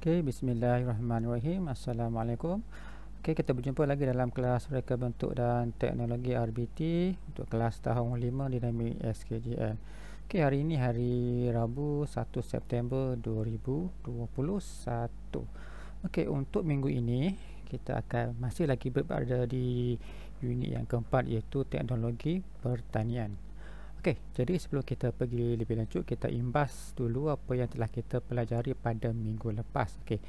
Okey, bismillahirrahmanirrahim. Assalamualaikum. Okey, kita berjumpa lagi dalam kelas reka bentuk dan teknologi RBT untuk kelas tahun 5 Dinamik SKJL. Okey, hari ini hari Rabu 1 September 2021. Okey, untuk minggu ini kita akan masih lagi berada di unit yang keempat, iaitu teknologi pertanian. Okey, jadi sebelum kita pergi lebih lanjut, kita imbas dulu apa yang telah kita pelajari pada minggu lepas. Okey,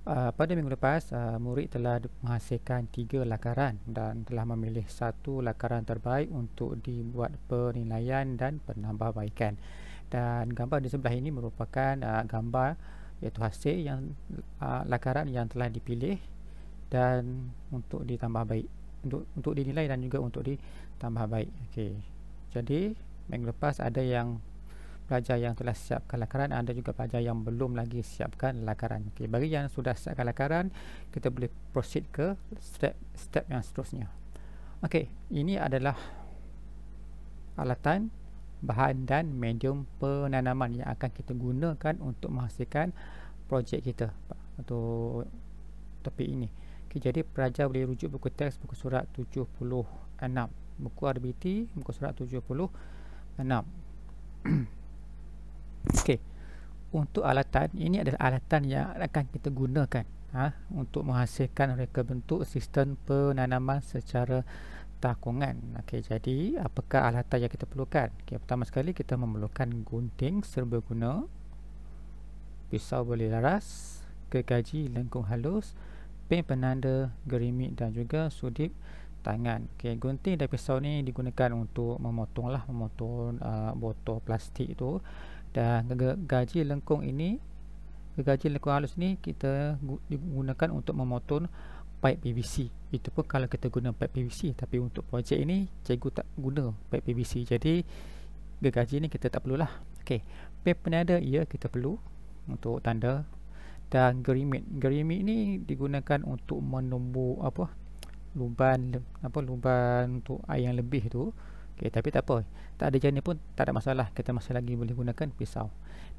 pada minggu lepas, murid telah menghasilkan 3 lakaran dan telah memilih satu lakaran terbaik untuk dibuat penilaian dan penambahbaikan. Dan gambar di sebelah ini merupakan gambar iaitu hasil yang lakaran yang telah dipilih dan untuk ditambah baik, untuk dinilai dan juga untuk ditambah baik. Okey. Jadi minggu lepas ada yang pelajar yang telah siapkan lakaran, ada juga pelajar yang belum lagi siapkan lakaran. Okey, bagi yang sudah siapkan lakaran, kita boleh proceed ke step yang seterusnya. Okey, ini adalah alatan, bahan dan medium penanaman yang akan kita gunakan untuk menghasilkan projek kita atau topik ini. Okey, jadi pelajar boleh rujuk buku teks, buku surat 76, buku RBT muka surat 76. Okey, untuk alatan ini adalah alatan yang akan kita gunakan untuk menghasilkan reka bentuk sistem penanaman secara takungan. Okey, jadi apakah alatan yang kita perlukan? Okey, pertama sekali kita memerlukan gunting serbaguna, pisau boleh laras, gergaji lengkung halus, pen penanda, gerimik dan juga sudip tangan. Okey, gunting dan pisau ni digunakan untuk memotong botol plastik tu, dan gergaji lengkung halus ni kita digunakan untuk memotong pipe PVC. Itu pun kalau kita guna pipe PVC, tapi untuk projek ini cikgu tak guna pipe PVC, jadi gergaji ni kita tak perlulah. Okey, pen penanda kita perlu untuk tanda, dan gerimik ni digunakan untuk menumbuk luban untuk air yang lebih tu. Okey, tapi tak apa, tak ada jenis pun tak ada masalah, kita masih lagi boleh gunakan pisau.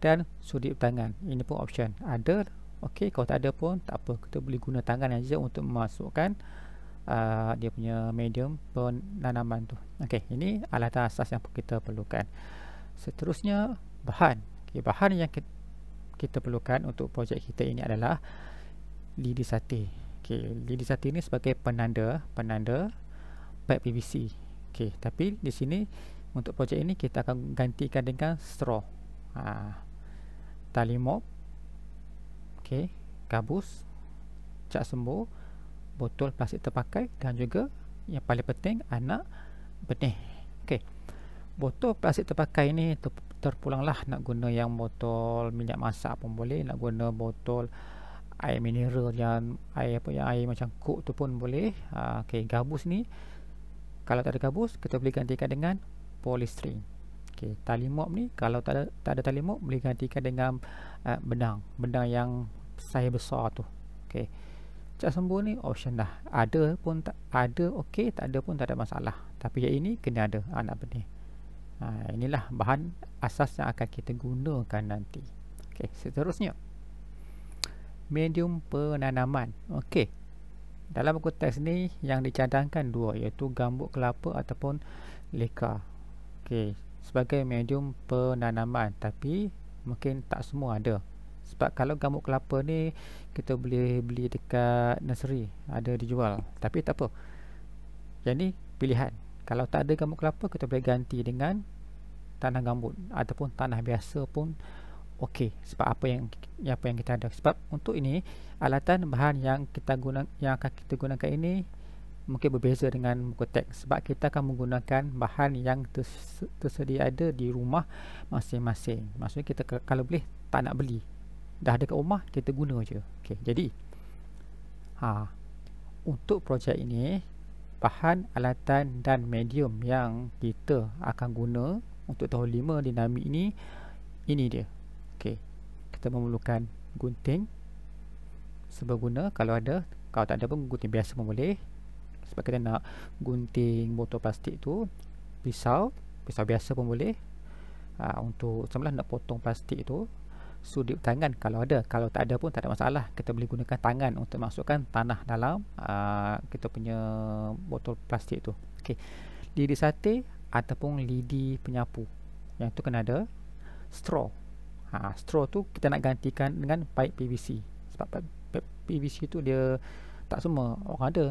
Dan sudip tangan, ini pun option ada. Okey, kalau tak ada pun tak apa, kita boleh guna tangan saja untuk memasukkan dia punya medium penanaman tu. Okey, ini alatan asas yang kita perlukan. Seterusnya bahan. Okey, bahan yang kita perlukan untuk projek kita ini adalah lidi sate. Okey, lidi sate ini sebagai penanda pipe PVC. Okey, tapi di sini untuk projek ini kita akan gantikan dengan straw. Tali mop, okey, gabus, cat sembuh, botol plastik terpakai dan juga yang paling penting anak benih. Okey, botol plastik terpakai ini terpulanglah nak guna yang botol minyak masak pun boleh, nak guna botol air mineral yang air macam Coke tu pun boleh. Okey, gabus ni kalau tak ada gabus kita boleh gantikan dengan polystyrene. Okey, tali mop ni kalau tak ada tali mop boleh gantikan dengan benang yang saiz besar tu. Okey, cat sembuh ni option dah, ada pun tak ada okey, tak ada pun tak ada masalah, tapi yang ini kena ada anak benih. Inilah bahan asas yang akan kita gunakan nanti. Okey, seterusnya medium penanaman. Okey, dalam buku teks ni yang dicadangkan dua, iaitu gambut kelapa ataupun leka. Okey, sebagai medium penanaman, tapi mungkin tak semua ada. Sebab kalau gambut kelapa ni kita boleh beli dekat nursery, ada dijual, tapi tak apa, yang ni pilihan. Kalau tak ada gambut kelapa, kita boleh ganti dengan tanah gambut ataupun tanah biasa pun okey. Sebab apa yang kita ada. Sebab untuk ini alatan bahan yang akan kita gunakan ini mungkin berbeza dengan buku teks, sebab kita akan menggunakan bahan yang tersedia ada di rumah masing-masing. Maksudnya kita kalau boleh tak nak beli, dah ada kat rumah kita guna je. Okey, jadi untuk projek ini bahan, alatan dan medium yang kita akan guna untuk tahun 5 dinamik ini dia. Okey, kita memerlukan gunting serbaguna kalau ada, kalau tak ada pun gunting biasa pun boleh, sebab kita nak gunting botol plastik tu. Pisau biasa pun boleh, untuk sebelah nak potong plastik tu. sudi tangan kalau ada. Kalau tak ada pun tak ada masalah, kita boleh gunakan tangan untuk masukkan tanah dalam kita punya botol plastik tu. Okey, lidi sate ataupun lidi penyapu, yang tu kena ada straw. Straw tu kita nak gantikan dengan pipe PVC, sebab pipe PVC tu dia tak semua orang ada.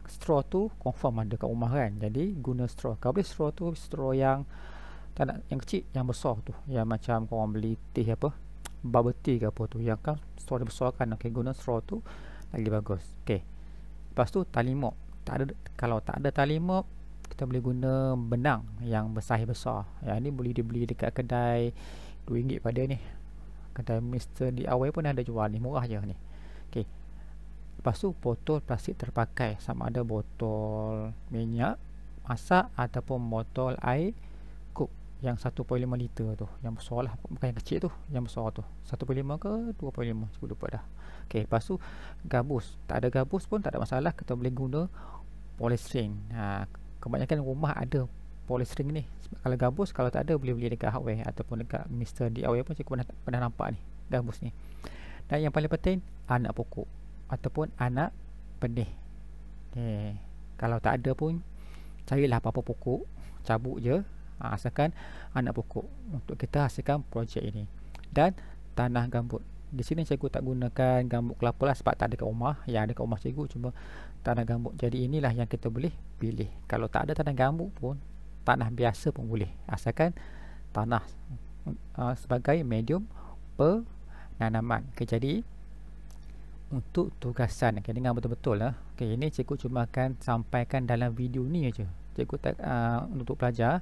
Straw tu confirm ada kat rumah kan, jadi guna straw. Kalau boleh straw tu straw yang tak nak yang kecil, yang besar tu, yang macam korang beli teh apa, bubble tea ke apa tu, yang kan straw dia besar kan. Okey, guna straw tu lagi bagus. Okey, lepas tu tali mop. Kalau tak ada tali mop, kita boleh guna benang yang besar. Yang ni boleh dibeli dekat kedai RM2 pada ni, kedai Mr. DIY pun ada jual ni, murah je ni. Okey, lepas tu botol plastik terpakai, sama ada botol minyak masak ataupun botol air Coke yang 1.5 liter tu, yang besar lah, bukan yang kecil tu, yang besar tu 1.5 ke 2.5, aku lupa dah. Okey, lepas tu gabus. Tak ada gabus pun tak ada masalah, kita boleh guna polystyrene. Kebanyakan rumah ada polystyrene ni. Kalau gabus, kalau tak ada, boleh beli dekat hardware ataupun dekat Mr. DIY pun cikgu pernah nampak ni, gabus ni. Dan yang paling penting, anak pokok ataupun anak benih. Okay. Kalau tak ada pun, carilah apa-apa pokok, cabut je, asalkan anak pokok untuk kita hasilkan projek ini. Dan tanah gambut. Di sini cikgu tak gunakan gambut kelapa lah, sebab tak ada kat rumah. Yang ada kat rumah cikgu cuma tanah gambut. Jadi inilah yang kita boleh pilih. Kalau tak ada tanah gambut pun, tanah biasa pun boleh, asalkan tanah sebagai medium penanaman. Okay, jadi untuk tugasan, okay, dengan betul-betul lah. Okay, ini cikgu cuma akan sampaikan dalam video ni aja. Cikgu tak untuk pelajar.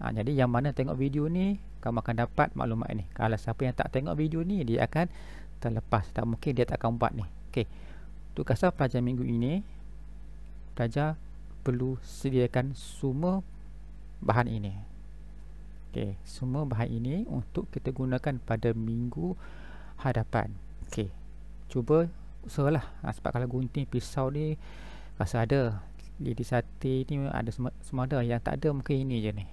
Jadi yang mana tengok video ni, kamu akan dapat maklumat ni. Kalau siapa yang tak tengok video ni, dia akan terlepas, tak mungkin dia tak akan buat ni. Okey, tugasan pelajar minggu ini, pelajar perlu sediakan semua bahan ini. Okey, semua bahan ini untuk kita gunakan pada minggu hadapan. Okey, cuba usahalah, sebab kalau gunting pisau ni rasa ada, lidi sate ni ada semua ada, yang tak ada mungkin ini je ni.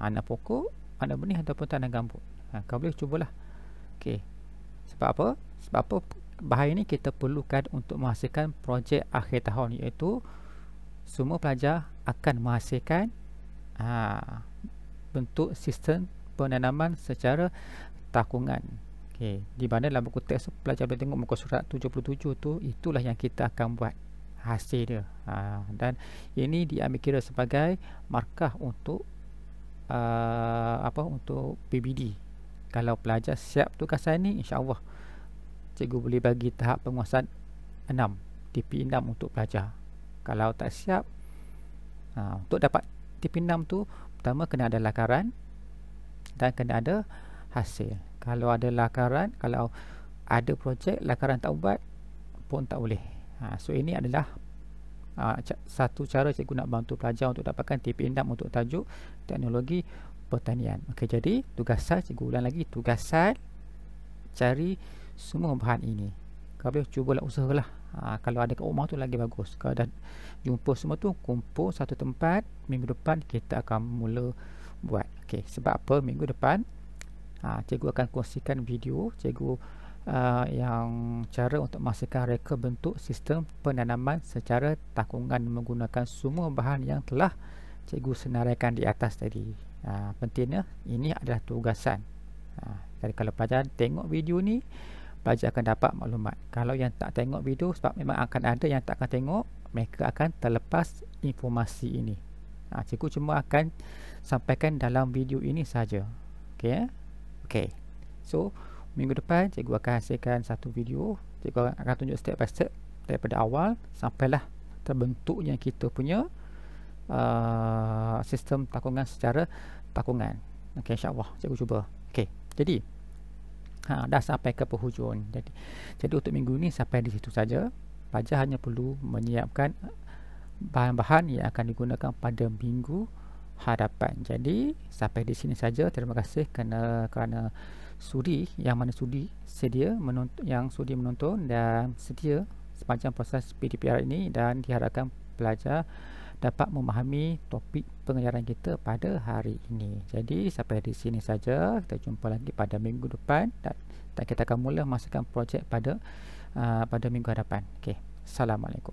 Anak pokok, anak benih ataupun tanah gambut. Kau boleh cubalah. Okey. Sebab apa? Sebab apa bahan ini kita perlukan untuk menghasilkan projek akhir tahun, iaitu semua pelajar akan menghasilkan bentuk sistem penanaman secara takungan. Okey, di mana dalam buku teks pelajar boleh tengok muka surat 77 tu, itulah yang kita akan buat hasil dia. Dan ini diambil kira sebagai markah untuk untuk PBD. Kalau pelajar siap tugasan ni, insya-Allah cikgu boleh bagi tahap penguasaan 6, TP 6 untuk pelajar. Kalau tak siap, untuk dapat TP 6 tu, pertama kena ada lakaran dan kena ada hasil. Kalau ada lakaran, kalau ada projek lakaran tak buat pun tak boleh. So ini adalah satu cara cikgu nak bantu pelajar untuk dapatkan TP 6 untuk tajuk teknologi pertanian. Okey, jadi tugasan, cikgu ulang lagi, tugasan cari semua bahan ini. Kau boleh cubalah, usahalah. Kalau ada kat rumah tu lagi bagus. Kalau dah jumpa semua tu, kumpul satu tempat, minggu depan kita akan mula buat. Okey, sebab apa? Minggu depan cikgu akan kongsikan video cikgu yang cara untuk menghasilkan reka bentuk sistem penanaman secara takungan menggunakan semua bahan yang telah cikgu senaraikan di atas tadi. Pentingnya ini adalah tugasan. Jadi kalau pelajar tengok video ni, pelajar akan dapat maklumat. Kalau yang tak tengok video, sebab memang akan ada yang tak akan tengok, mereka akan terlepas informasi ini. Cikgu cuma akan sampaikan dalam video ini saja. Okey. Okey. So minggu depan cikgu akan hasilkan satu video. Cikgu akan tunjuk step by step daripada awal sampailah terbentuknya kita punya sistem takungan secara takungan. Okey, insya-Allah cikgu cuba. Okey. Jadi dah sampai ke penghujung. Jadi untuk minggu ni sampai di situ saja. Pelajar hanya perlu menyiapkan bahan-bahan yang akan digunakan pada minggu hadapan. Jadi sampai di sini saja. Terima kasih kerana sudi, yang mana sudi sedia menonton, yang sudi menonton dan sedia sepanjang proses PDPR ini, dan diharapkan pelajar dapat memahami topik pengajaran kita pada hari ini. Jadi sampai di sini saja, kita jumpa lagi pada minggu depan, dan kita akan mula masukkan projek pada minggu hadapan. Okey, assalamualaikum.